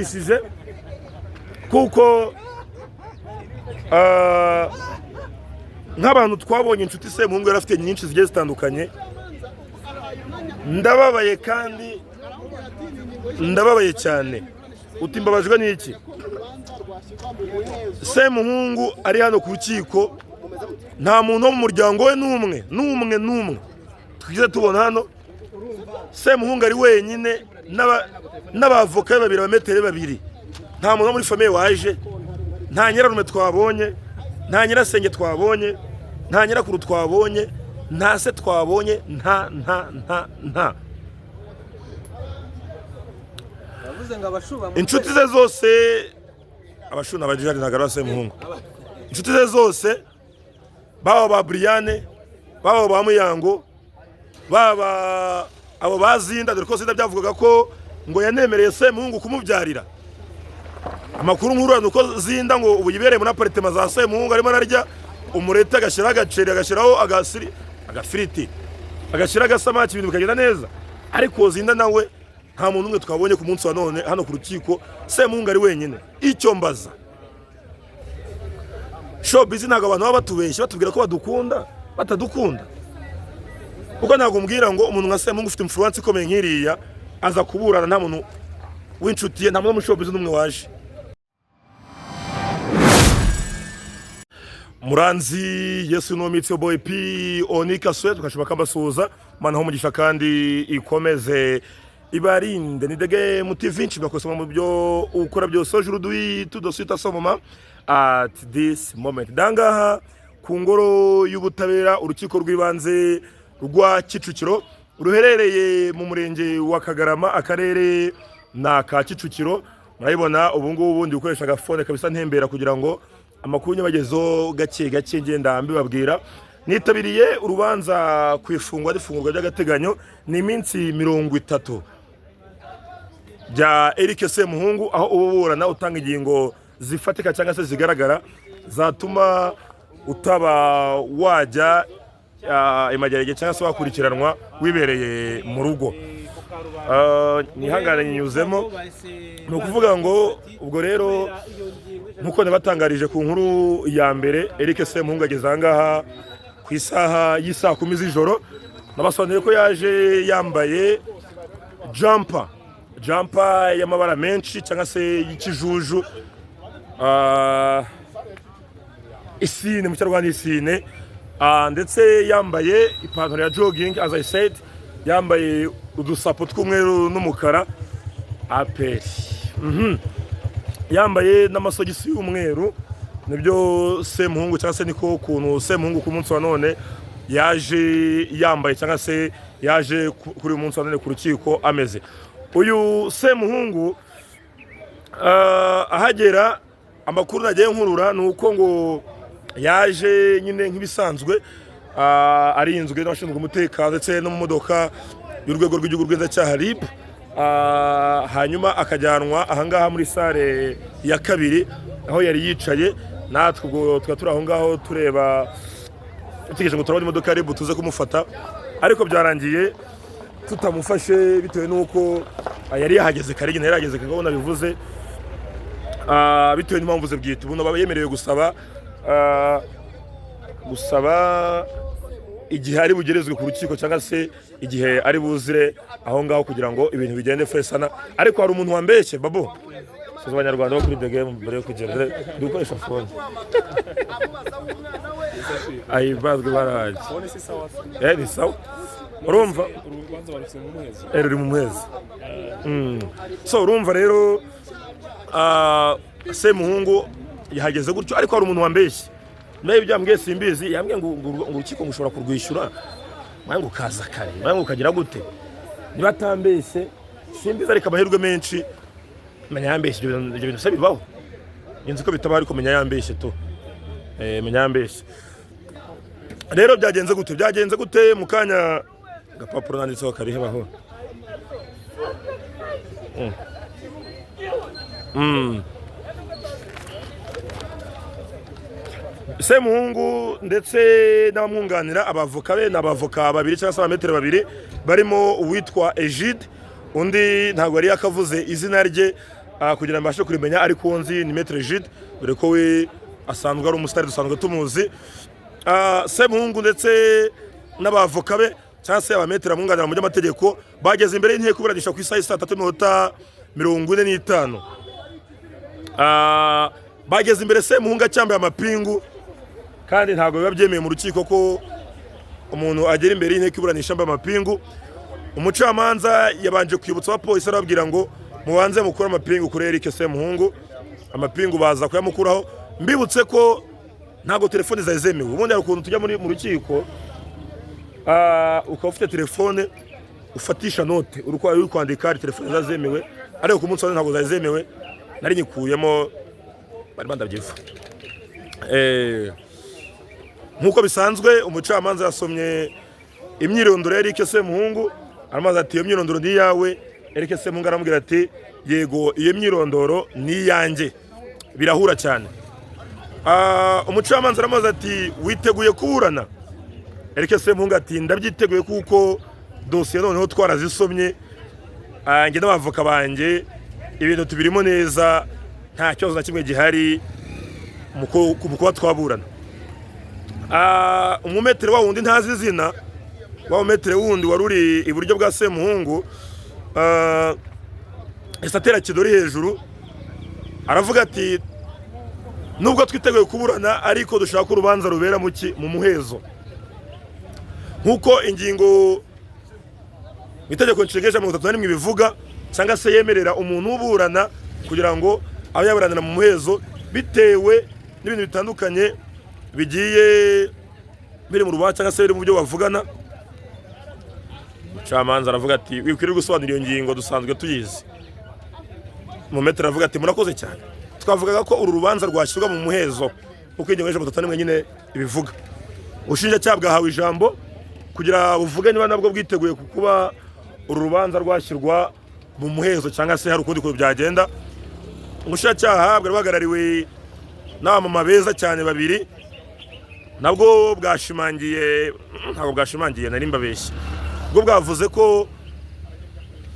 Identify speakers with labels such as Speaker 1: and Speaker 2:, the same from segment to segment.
Speaker 1: isize kuko nk'abantu twabonye inshuti Semuhungu yari afite nyinshi zigiye zitandukanye, ndababaye kandi ndababaye cyane. Uti mbabajwe n'iki? Semuhungu ari hano ku rukiko, nta muntu wo mu muryango we n'umwe twize tubona hano. Semuhungu ari wenyine n'abavoka be babiri, abametere babiri. Nta muntu wo muri famille waje, nta nyirarume twabonye, nta nyirasenge twabonye, nta nyirakuru twabonye, nta se twabonye, nta inshuti ze zose, abashuna abajijari nagara Semuhungu, inshuti ze zose, baba ba Briane, baba ba Muyango, baba abo bazinda, dore ko Zinda byavugaga ko ngo yanemereye Semuhungu kumubyarira. Amakuru nkuru nuko Zinda ngo ubu yibereye muri apartment za Semuhungu, arimo ararya umurete, agashyira agaceri, agashyiraho agafiriti, agashyira agasamaki, ibintu bikagenda neza. Ariko Zinda nawe nta muntu umwe twabonye ku munsi wa none hano ku rukiko. Semuhungu ari wenyine. Icyo mbaza, showbiz ntabwo abantu baba batubeshye batubwira ko badukunda batadukunda, kuko ntabwo umbwira ngo umuntu nka Semuhungu ufite influence ikomeye nk'iriya aza kuburana nta muntu w'inshuti ye, nta muntu mu showbiz n'umwe waje. Muranzi Yesu no Mitsi Boy P Onika Swe, tukashobaka mbasuhuza mana ho mugisha kandi ikomeze ibarinde. Nidege mutivinci bakosoma mu byo ukora byose aujourd'hui tout de suite à ce moment, at this moment. Dangaha ku ngoro y'ubutabera, urukiko rw'ibanze rwa Kicukiro ruherereye mu murenge wa Kagarama, akarere na ka Kicukiro. Murayibona ubu ngubu ndi gukoresha agafone kabisa ntembera kugira ngo amakuru nyabagezo gake ngenda mbibabwira. Nitabiriye urubanza kwifungwa rifungurwa by'agateganyo ni iminsi 30 bya Eric Semuhungu, aho uburana utanga ingingo zifatika cyangwa se zigaragara zatuma utaba wajya imagerege cyangwa se wakurikiranwa wibereye mu rugo. Nihangane nyuzemo, no kuvuga ngo ubwo rero nkuko nabatangarije ku nkuru ya mbere, Eric Semuhungu ageze ahangaha ku isaha y'isa 10 z'ijoro. Nabasobanuriye ko yaje yambaye jumper y'amabara menshi cyangwa se y'ikijuju, isine mu cyarwanda isine, ndetse yambaye ipantaro ya jogging, as I said, yambaye udusapo tw'umweru n'umukara aperi, yambaye n'amasogisi y'umweru. Nibyo Semuhungu cyangwa se niko kuntu Semuhungu ku munsi wa none yaje yambaye cyangwa se yaje kuri uyu munsi wa none ku rukiko ameze. Uyu Semuhungu ahagera, amakuru nagiye nkurura nuko ngo yaje nyine nk'ibisanzwe, arinzwe n'abashinzwe umutekano ndetse no mu modoka y'urwego rw'igihugu rw'inzacyaha RIB, hanyuma akajyanwa ahangaha muri sale ya kabiri aho yari yicaye. Natwe ubwo turi aho ngaho tureba, tutegereje ngo turabone imodoka ya RIB tuze kumufata, ariko byarangiye tutamufashe bitewe nuko yari yahageze kare, yari yahageze kare, ubona bivuze bitewe n'impamvu ze bwite. Ubuno baba yemerewe gusaba igihe ari bugerezwe ku rukiko cyangwa se igihe ari buzire aho ngaho kugira ngo ibintu bigende fesana. Ariko hari umuntu wambeshye babo, soza abanyarwanda bo kuri The Game mbere yo kugenda dukoresha phone ayi bazwe baraje ni sawa, urumva ruri mu mwezi. So urumva rero Semuhungu yahageze gutyo, ariko hari umuntu wambeshye nayo byambwiye simbizi, yambwiye ngo urukiko ngushobora kurwishyura, mwangu kaza kare, mwangu kagira gute, niba atambeshye simbizi, ariko amahirwe menshi menya yambeshye. Ibyo bintu se bibaho, inzi ko bitaba, ariko menya yambeshye to menya yambeshye. Rero byagenze gute mu kanya gapapuro nanditseho karihebaho. Semuhungu ndetse n'abamwunganira, abavoka be n'abavoka babiri cyangwa se abametere babiri, barimo uwitwa Egide, undi ntabwo yari yakavuze izina rye, kugira mbashe kurimenya, ariko nzi ni Maître Gide dore ko we asanzwe ari umusitari dusanzwe tumuzi. Semuhungu ndetse n'abavoka be cyangwa se abametera mwunganira mu by'amategeko bageze imbere y'inteko iburanisha ku isaha 3:45. Bageze imbere Semuhungu acyambaye amapingu, kandi ntabwo biba byemeye mu rukiko ko umuntu agera imbere y'inteko iburanisha ambaye amapingu. Umucamanza yabanje kwibutsa abapolisi arababwira ngo mubanze mukura amapingu kuri Eric Semuhungu. Amapingu baza kuyamukuraho, mbibutse ko ntabwo telefone zazemewe. Ubundi hari ukuntu tujya mu rukiko ukaba ufite telefone ufatisha note uri kwandika, ari telefone zazemewe, ariko ku munsi wa ntabwo zazemewe, nari nyikuyemo bari bandabyiva. Nkuko bisanzwe umucamanza yasomye imyirondoro ya Eric Semuhungu, aramaze ati iyo myirondoro ni yawe. Eric Semuhungu aramubwira ati yego iyo myirondoro ni yanjye, birahura cyane. Umucamanza aramaze ati witeguye kuburana? Eric Semuhungu ati ndabyiteguye kuko dosiye noneho twarazisomye, njye n'abavoka banjye ibintu tubirimo neza, nta kibazo na kimwe gihari mu kuba twaburana. Umumetere wa wundi ntazi izina, wa umumetere wundi wari uri iburyo bwa Semuhungu, esatera kidori hejuru, aravuga ati nubwo twiteguye kuburana ariko dushaka urubanza rubera mu muhezo, nkuko ingingo itegeko nshinga 31 ibivuga, cyangwa se yemerera umuntu uburana kugira ngo abe yaburanira mu muhezo bitewe n'ibintu bitandukanye bigiye biri mu rubanza cyangwa se biri mu byo bavugana. Umucamanza aravuga ati wikwiriye gusobanura iyo ngingo dusanzwe tuyizi. Umumetere aravuga ati murakoze cyane, twavugaga ko uru rubanza rwashyirwa mu muhezo kuko ingingo y'ijambo nyine ibivuga. Ubushinjacyaha bwahawe ijambo kugira buvuge niba nabwo bwiteguye kuba uru rubanza rwashyirwa mu muhezo cyangwa se hari ukundi kuntu byagenda. Ubushinjacyaha bwahagarariwe n'abamama beza cyane babiri, nabwo bwashimangiye, ntabwo bwashimangiye nari mbabeshye, ubwo bwavuze ko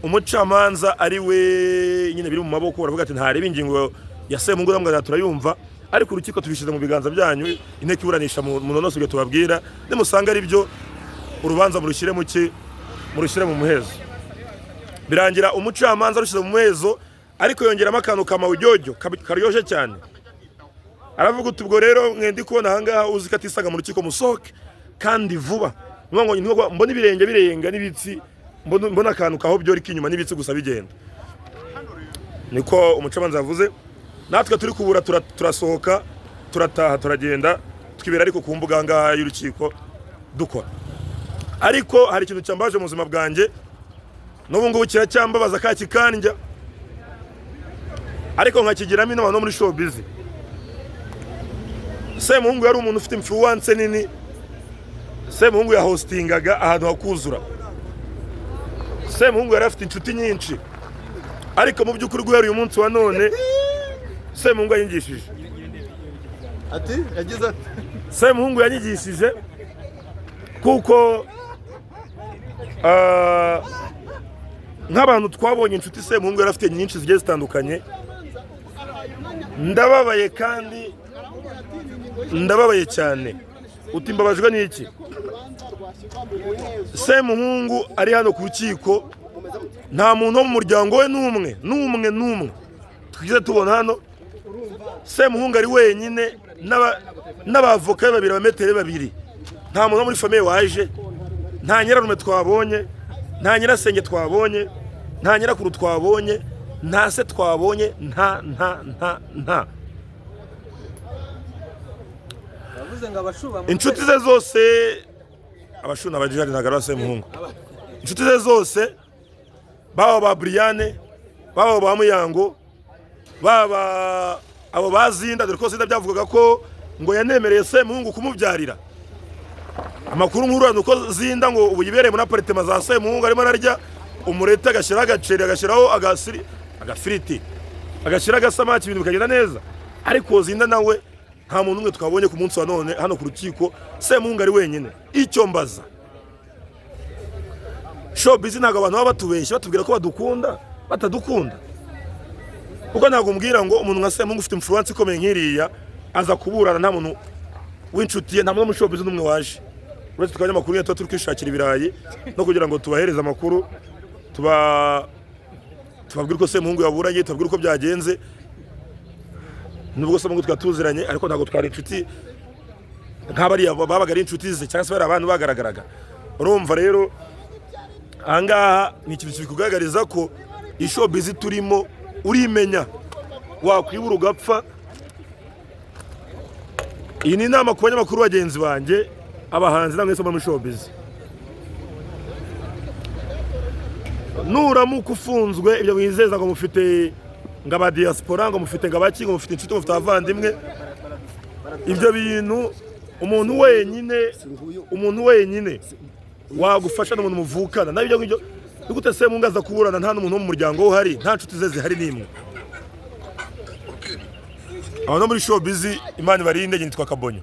Speaker 1: umucamanza ari we nyine biri mu maboko. Baravuga ati ntareba ingingo ya Semuhungu namwe turayumva, ariko urukiko tubishize mu biganza byanyu, inteko iburanisha mu nonoso tubabwira, nimusanga ari byo urubanza murushyire mu muhezo. Birangira umucamanza rushize mu muhezo, ariko yongeramo akantu kamawujyojyo karyoshye cyane. Aravuga uti ubwo rero mwende kubona ahangaha uzi ko atisaga mu rukiko musohoke kandi vuba. Mbona ibirenge birenga n'ibitsi, mbona akantu kaho byori kinyuma n'ibitsi gusa bigenda. Niko umucamanza yavuze. Natwe turi kubura turasohoka, turataha, turagenda, twibera ariko ku mbuga ngaha y'urukiko dukora. Ariko hari ikintu cyambaje mu buzima bwanjye, n'ubu ngubu kiracyambabaza kakikanja, ariko nkakigiramo inama no muri showbiz. Semuhungu yari umuntu ufite influence nini. Semuhungu ya hostingaga ahantu hakuzura. Semuhungu yari afite inshuti nyinshi, ariko mu by'ukuri guhera uyu munsi wa none Semuhungu yanyigishije.
Speaker 2: Ati yagize ati
Speaker 1: Semuhungu yanyigishije kuko nk'abantu twabonye inshuti Semuhungu yari afite nyinshi zigiye zitandukanye. Ndababaye kandi ndababaye cyane. Uti mbabajwe n'iki? Semuhungu ari hano ku rukiko, nta muntu wo mu muryango we n'umwe twize tubona hano. Semuhungu ari wenyine n'abavoka babiri, abametere babiri. Nta muntu wo muri famille waje, nta nyirarume twabonye, nta nyirasenge twabonye, nta nyirakuru twabonye, nta se twabonye, nta inshuti ze zose, abashuna abajijari nagara Semuhungu, inshuti ze zose, baba ba Briane, baba ba Muyango, baba abo bazinda, dore ko Zinda byavugaga ko ngo yanemereye Semuhungu kumubyarira. Amakuru nkuru nuko Zinda ngo ubu yibereye muri apartment za Semuhungu, arimo ararya umurete, agashyira agaceri, agashyiraho agafiriti, agashyira agasamaki, ibintu bikagenda neza. Ariko Zinda nawe nta muntu umwe twabonye ku munsi wa none hano ku rukiko. Semuhungu ari wenyine. Icyo mbaza, showbiz ntabwo abantu baba batubeshye batubwira ko badukunda, batadukunda. kuko ntabwo umbwira ngo umuntu nka Semungu ufite influence ikomeye nk'iriya aza kuburana nta muntu w'inshuti ye, nta muntu w'umushobozi n'umwe waje uretse twabanyamakuru nyine tuba turi kwishakira ibirayi no kugira ngo tubahereze amakuru tubabwire uko Semungu yaburanye, tubabwire uko byagenze. Nubwo Semungu twatuziranye ariko ntabwo twari inshuti nk'abariya babaga ari inshuti ze cyangwa se bari abantu bagaragaraga. Urumva rero ahangaha ni ikintu kikugaragariza ko showbiz turimo urimenya wakwibura ugapfa. Iyi ni inama ku banyamakuru bagenzi banjye, abahanzi namwe se muri showbiz. Nuramuka ufunzwe ibyo mwizeza ngo mufite ngaba diaspora, ngo mufite ngabaki, ngo mufite inshuti, mufite abavandimwe, ibyo bintu umuntu wenyine wagufasha n'umuntu muvukana nabyo ngibyo. Gute Semungu aza kuburana nta n'umuntu wo mu muryango we uhari, nta nshuti ze zihari n'imwe. Abantu muri showbiz Imana ibarinde, nitwa Kabonyo.